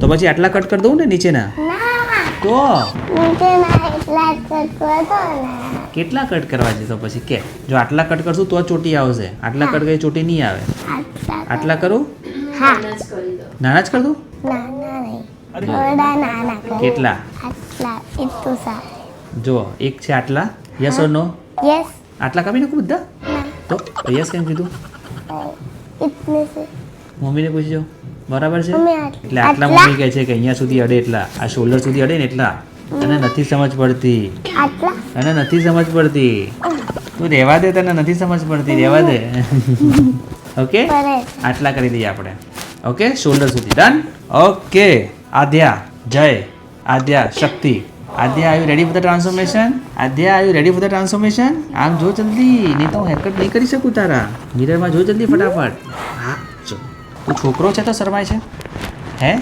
તો પછી આટલા કટ કરી દઉં ને નીચેના? ના તો નીચેના એટલા જ કટ કરતો ને. કેટલા કટ કરવા છે તો પછી કે? જો આટલા કટ કરશું તો જ ચોટી આવશે, આટલા કટ કરી ચોટી નહીં આવે. આટલા કરું? હા નાના જ કર દઉં? નાના નહીં થોડા નાના કર. કેટલા? આટલા એટલું સારું. જો એક છે આટલા, યસ ઓર નો? યસ આટલા કાપી નાખું બધા? ના તો યસ કેમ કીધું? ઇતને સે મમ્મીને પૂછજો, બરાબર છે? મમ્મી એટલે આટલા મમ્મી કહે છે કે અહીંયા સુધી અડે એટલા, આ શોલ્ડર સુધી અડે ને એટલા. તને નથી સમજ પડતી, આટલા તને નથી સમજ પડતી. તું રહેવા દે, તને નથી સમજ પડતી, રહેવા દે. ઓકે, કરે આટલા કરી દઈએ આપણે. ઓકે, શોલ્ડર સુધી ડન. ઓકે, આદ્યા, જય, Aadya, Shakti. Aadya, are you ready for the transformation? Aadya, are you ready for the transformation? આમ જો જલ્દી, નહીં તો હું હેરકટ નહીં કરી શકું તારા. મિરરમાં જો જલ્દી ફટાફટ. હા, જો તું છોકરો છે તો શરમાય છે હે?